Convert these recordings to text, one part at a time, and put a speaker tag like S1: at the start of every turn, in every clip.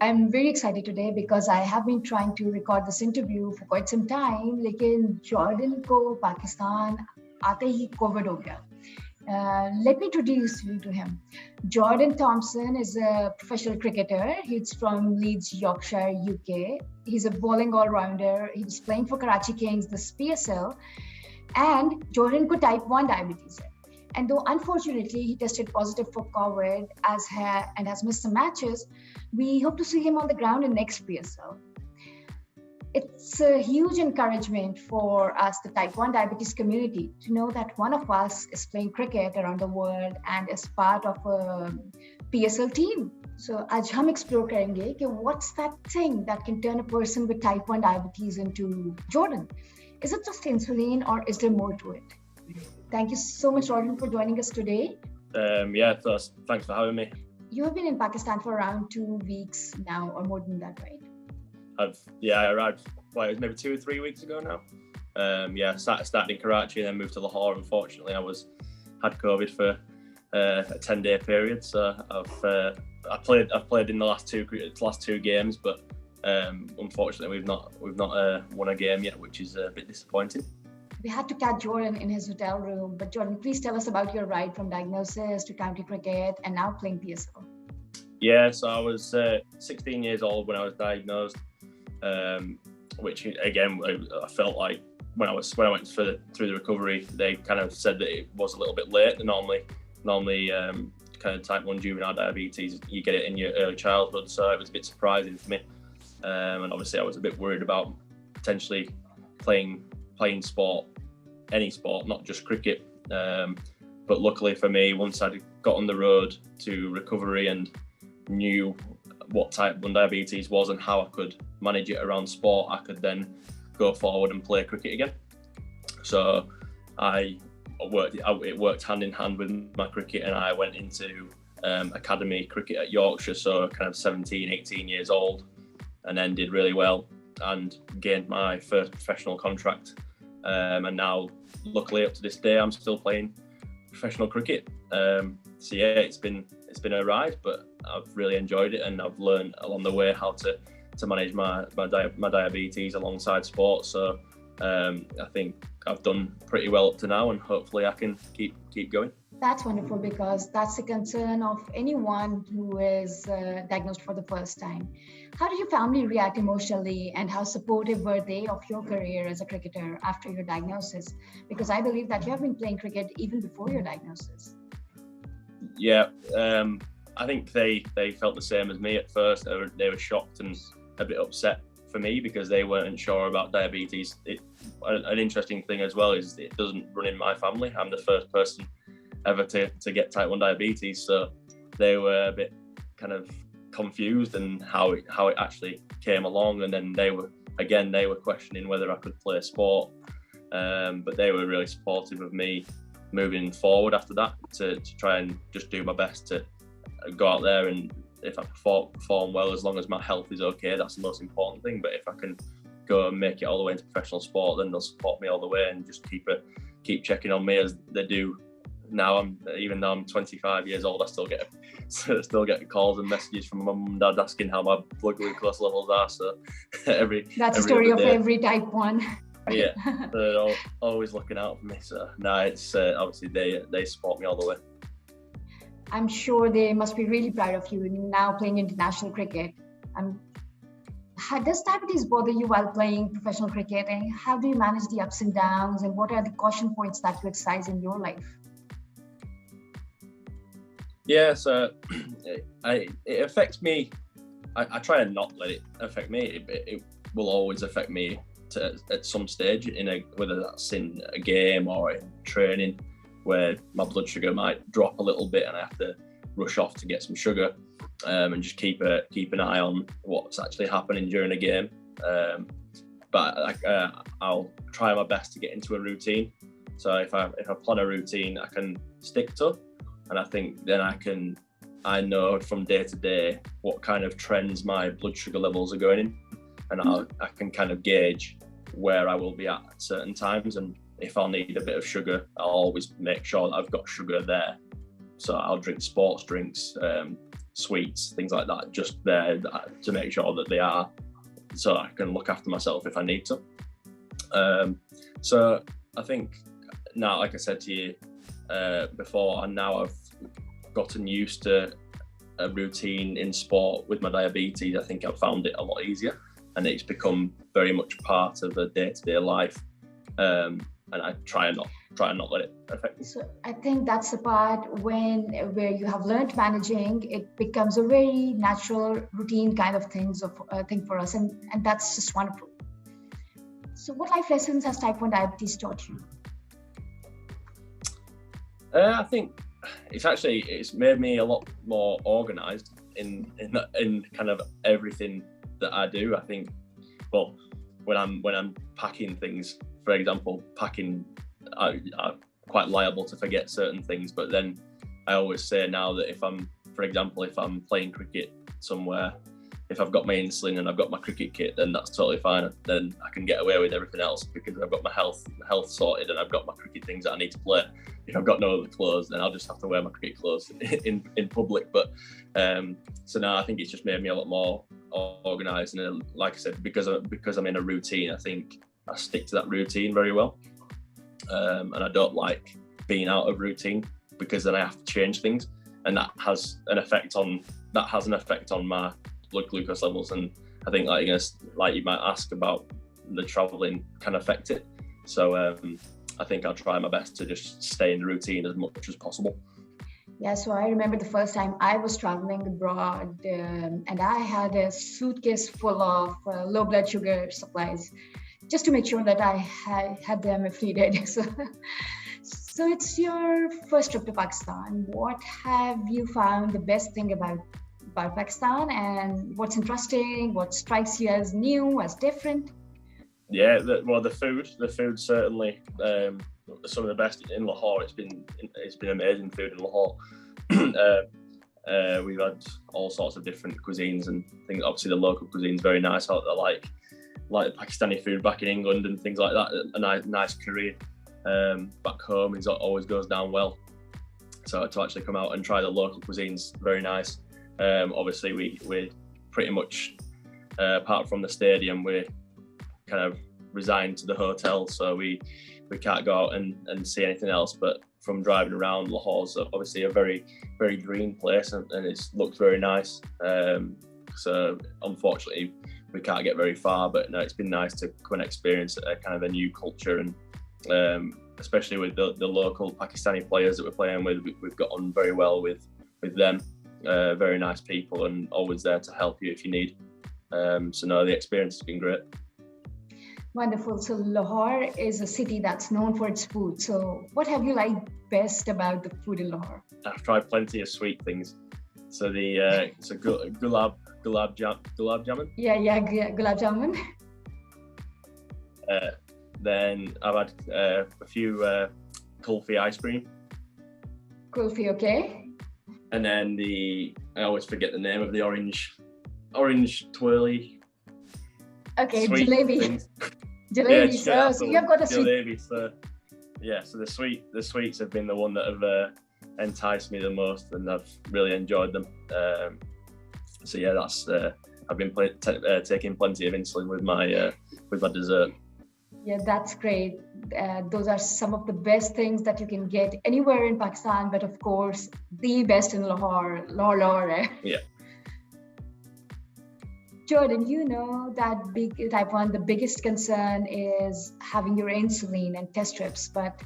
S1: I'm very excited today because I have been trying to record this interview for quite some time, लेकिन Jordan को पाकिस्तान आते ही Covid हो गया. Let me introduce you to him. Jordan Thompson is a professional cricketer. He's from Leeds, Yorkshire, UK. He's a bowling all-rounder. He was playing for Karachi Kings, this PSL. And Jordan got type 1 diabetes. And though unfortunately he tested positive for COVID and has missed some matches, we hope to see him on the ground in next PSL. It's a huge encouragement for us, the type 1 diabetes community, to know that one of us is playing cricket around the world and is part of a PSL team. So, आज हम explore करेंगे कि what's that thing that can turn a person with type 1 diabetes into Jordan? Is it just insulin or is there more to it? Thank you so much, Jordan, for joining us today.
S2: Thanks for having me.
S1: You have been in Pakistan for around 2 weeks now, or more than that, right?
S2: I arrived maybe 2 or 3 weeks ago now. Started in Karachi and then moved to Lahore. Unfortunately, I had COVID for a 10-day period. So I've played in the last two games, but unfortunately we've not won a game yet, which is a bit disappointing.
S1: We had to catch Jordan in his hotel room. But Jordan, please tell us about your ride from diagnosis to county cricket and now playing PSL.
S2: Yeah, so I was 16 years old when I was diagnosed. Which again, I felt like when I went through the recovery, they kind of said that it was a little bit late. Normally, kind of type 1 juvenile diabetes, you get it in your early childhood, so it was a bit surprising for me. And obviously, I was a bit worried about potentially playing sport, any sport, not just cricket. But luckily for me, once I got on the road to recovery and knew what type 1 diabetes was and how I could manage it around sport, I could then go forward and play cricket again. So it worked hand in hand with my cricket, and I went into academy cricket at Yorkshire, so kind of 17, 18 years old, and then did really well and gained my first professional contract. And now, luckily, up to this day, I'm still playing professional cricket. It's been a ride, but I've really enjoyed it, and I've learned along the way how to manage my diabetes alongside sport. So I think I've done pretty well up to now, and hopefully I can keep going.
S1: That's wonderful, because that's the concern of anyone who is diagnosed for the first time. How did your family react emotionally, and how supportive were they of your career as a cricketer after your diagnosis? Because I believe that you have been playing cricket even before your diagnosis.
S2: Yeah, I think they felt the same as me at first. They were shocked and a bit upset for me because they weren't sure about diabetes. An interesting thing as well is it doesn't run in my family. I'm the first person ever to get type 1 diabetes, so they were a bit kind of confused and how it actually came along. And then they were questioning whether I could play sport, but they were really supportive of me moving forward after that to try and just do my best to go out there, and if I perform well, as long as my health is okay, that's the most important thing. But if I can go and make it all the way into professional sport, then they'll support me all the way and just keep checking on me as they do now. Even though I'm 25 years old, I still get calls and messages from my mum and dad asking how my blood glucose levels are. So
S1: that's the story of every type 1.
S2: Yeah, they're always looking out for me. So no, it's obviously they support me all the way.
S1: I'm sure they must be really proud of you now playing international cricket. Does diabetes bother you while playing professional cricket, and how do you manage the ups and downs, and what are the caution points that you exercise in your life?
S2: Yeah, so it affects me. I try and not let it affect me. It will always affect me at some stage, whether that's in a game or in training, where my blood sugar might drop a little bit and I have to rush off to get some sugar, and just keep an eye on what's actually happening during a game. But I'll try my best to get into a routine. So if I plan a routine, I can stick to, and I think then I know from day to day what kind of trends my blood sugar levels are going in, and I can kind of gauge where I will be at certain times, and if I'll need a bit of sugar, I'll always make sure that I've got sugar there So I'll drink sports drinks, sweets, things like that, just there to make sure that they are, so I can look after myself if I need to. So I think now, like I said to you before, and now I've gotten used to a routine in sport with my diabetes. I think I've found it a lot easier, and it's become very much part of a day-to-day life. And I try and not let it affect me.
S1: So I think that's the part where you have learned managing, it becomes a very natural routine kind of thing for us, and that's just wonderful. So what life lessons has type 1 diabetes taught you?
S2: I think it's made me a lot more organized in kind of everything that I do. I think, well, when I'm packing things, for example, I'm quite liable to forget certain things, but then I always say now that if I'm playing cricket somewhere, if I've got my insulin and I've got my cricket kit, then that's totally fine. Then I can get away with everything else because I've got my health sorted and I've got my cricket things that I need to play. If I've got no other clothes, then I'll just have to wear my cricket clothes in public. But so now I think it's just made me a lot more organised, and like I said, because I'm in a routine, I think I stick to that routine very well. And I don't like being out of routine because then I have to change things, and that has an effect on my blood glucose levels. And I think like you might ask about the traveling can affect it. So I think I'll try my best to just stay in the routine as much as possible.
S1: Yeah, so I remember the first time I was traveling abroad, and I had a suitcase full of low blood sugar supplies, just to make sure that I had them if needed. So it's your first trip to Pakistan. What have you found the best thing about Pakistan, and what's interesting? What strikes you as new, as different?
S2: Yeah, the food certainly some of the best in Lahore. It's been amazing food in Lahore. We've had all sorts of different cuisines, and I think obviously the local cuisine is very nice. I like Pakistani food back in England and things like that. A nice curry back home always goes down well. So to actually come out and try the local cuisine's very nice. Obviously we pretty much apart from the stadium, we're kind of resigned to the hotel, so we can't go out and see anything else. But from driving around, Lahore's obviously a very, very green place, and it looks very nice. So unfortunately we can't get very far, but no, it's been nice to come and experience a kind of a new culture, and especially with the local Pakistani players that we're playing with, we've got on very well with them. Very nice people, and always there to help you if you need. So no, the experience has been great.
S1: Wonderful. So Lahore is a city that's known for its food. So what have you liked best about the food in Lahore?
S2: I've tried plenty of sweet things. So the gulab jamun.
S1: Yeah, gulab jamun.
S2: Then I've had a few kulfi ice cream.
S1: Kulfi, okay.
S2: And then I always forget the name of the orange twirly.
S1: Okay, jalebi. Jalebi.
S2: Yeah,
S1: so you have got a
S2: jalebi. So the sweets have been the one that have enticed me the most, and I've really enjoyed them. So yeah, that's I've been taking plenty of insulin with my dessert.
S1: Yeah, that's great. Those are some of the best things that you can get anywhere in Pakistan, but of course, the best in Lahore.
S2: Yeah.
S1: Jordan, you know that type 1, the biggest concern is having your insulin and test strips, but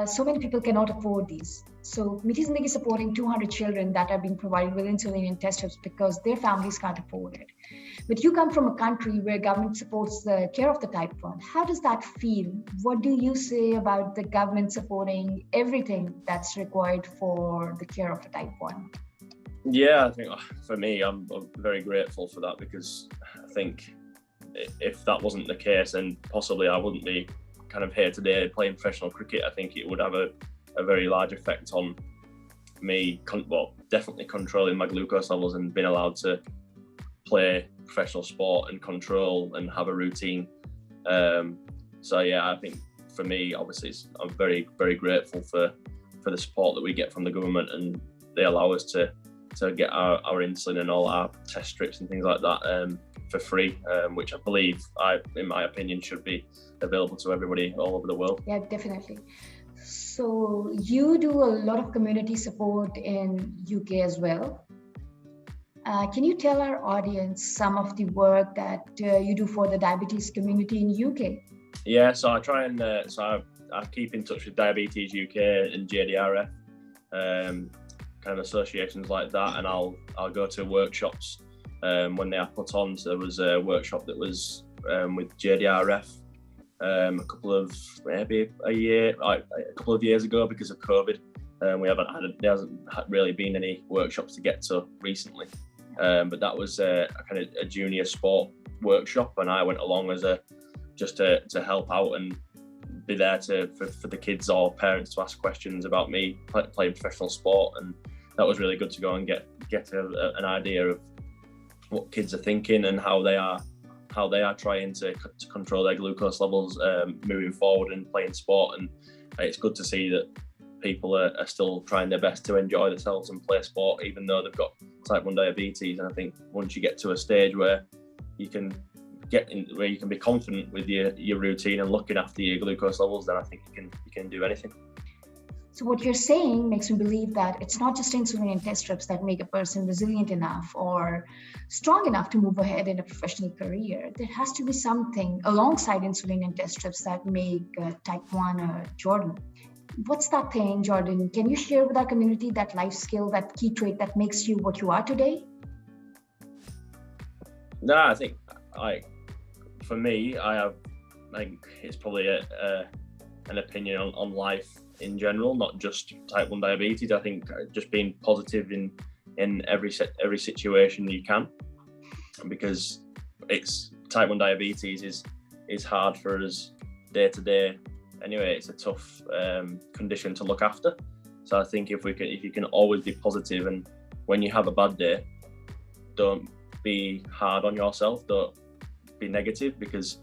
S1: so many people cannot afford these. So Meethi Zindagi is supporting 200 children that are being provided with insulin and test strips because their families can't afford it. But you come from a country where government supports the care of the type 1. How does that feel? What do you say about the government supporting everything that's required for the care of the type 1?
S2: Yeah, I think for me, I'm very grateful for that, because I think if that wasn't the case, then possibly I wouldn't be kind of here today playing professional cricket. I think it would have a very large effect on me, definitely controlling my glucose levels and being allowed to play professional sport and control and have a routine. So yeah, I think for me, obviously, I'm very, very grateful for for the support that we get from the government, and they allow us to get our insulin and all our test strips and things like that for free, which I believe, in my opinion, should be available to everybody all over the world.
S1: Yeah, definitely. So you do a lot of community support in UK as well. Can you tell our audience some of the work that you do for the diabetes community in UK?
S2: Yeah, so I try and I keep in touch with Diabetes UK and JDRF, kind of associations like that, and I'll go to workshops when they are put on. So there was a workshop that was with JDRF a couple of years ago because of COVID. There hasn't really been any workshops to get to recently. But that was a kind of a junior sport workshop, and I went along as just to help out and be there for the kids or parents to ask questions about me playing professional sport. And that was really good to go and get an idea of what kids are thinking and how they are trying to control their glucose levels moving forward and playing sport. And it's good to see that people are still trying their best to enjoy themselves and play sport, even though they've got type 1 diabetes. And I think once you get to a stage where you can be confident with your routine and looking after your glucose levels, then I think you can do anything.
S1: So what you're saying makes me believe that it's not just insulin and test strips that make a person resilient enough or strong enough to move ahead in a professional career. There has to be something alongside insulin and test strips that make type 1 Jordan. What's that thing, Jordan? Can you share with our community that life skill, that key trait that makes you what you are today?
S2: No, I think for me, I think it's probably an opinion on life in general, not just type 1 diabetes. I think just being positive in every situation you can, because it's type 1 diabetes is hard for us day to day. Anyway, it's a tough condition to look after. So I think if you can always be positive, and when you have a bad day, don't be hard on yourself, don't be negative, because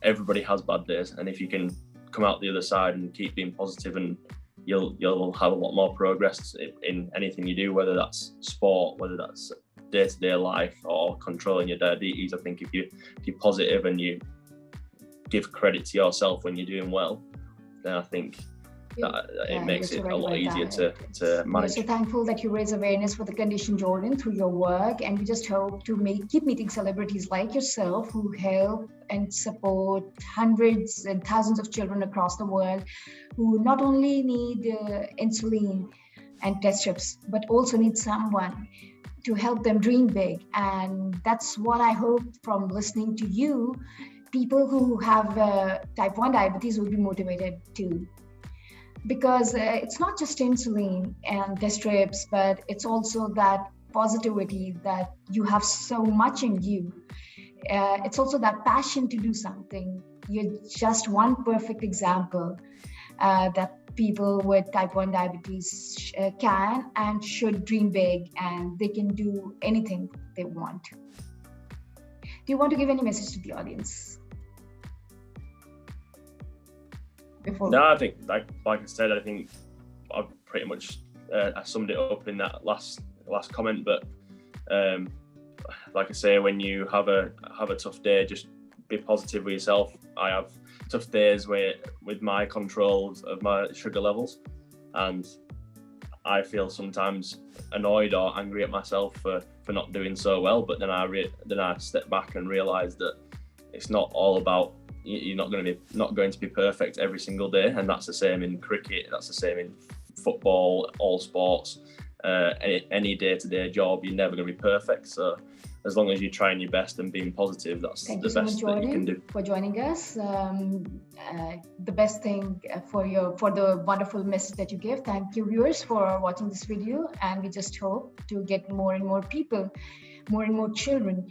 S2: everybody has bad days. And if you can come out the other side and keep being positive, and you'll have a lot more progress in anything you do, whether that's sport, whether that's day-to-day life, or controlling your diabetes. I think if you're positive and you give credit to yourself when you're doing well, then I think that it makes it a lot easier to manage.
S1: We're so thankful that you raise awareness for the condition, Jordan, through your work, and we just hope to keep meeting celebrities like yourself who help and support hundreds and thousands of children across the world who not only need insulin and test strips, but also need someone to help them dream big. And that's what I hope from listening to you. People who have type 1 diabetes will be motivated too. Because it's not just insulin and test strips, but it's also that positivity that you have so much in you. It's also that passion to do something. You're just one perfect example that people with type 1 diabetes can and should dream big, and they can do anything they want. Do you want to give any message to the audience?
S2: No, I think like I said, I think I've pretty much I summed it up in that last comment. But like I say, when you have a tough day, just be positive with yourself. I have tough days with my control of my sugar levels, and I feel sometimes annoyed or angry at myself for not doing so well. But then I step back and realise that it's not all about, you're not going to be perfect every single day, and that's the same in cricket, that's the same in football, all sports, any day-to-day job. You're never going to be perfect. So as long as you're trying your best and being positive, that's the best that you can do.
S1: For joining us. The best thing for the wonderful message that you give. Thank you, viewers, for watching this video, and we just hope to get more and more people, more and more children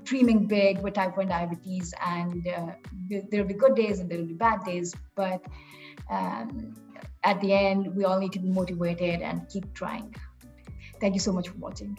S1: dreaming big with type 1 diabetes. And there'll be good days and there'll be bad days, but at the end, we all need to be motivated and keep trying. Thank you so much for watching.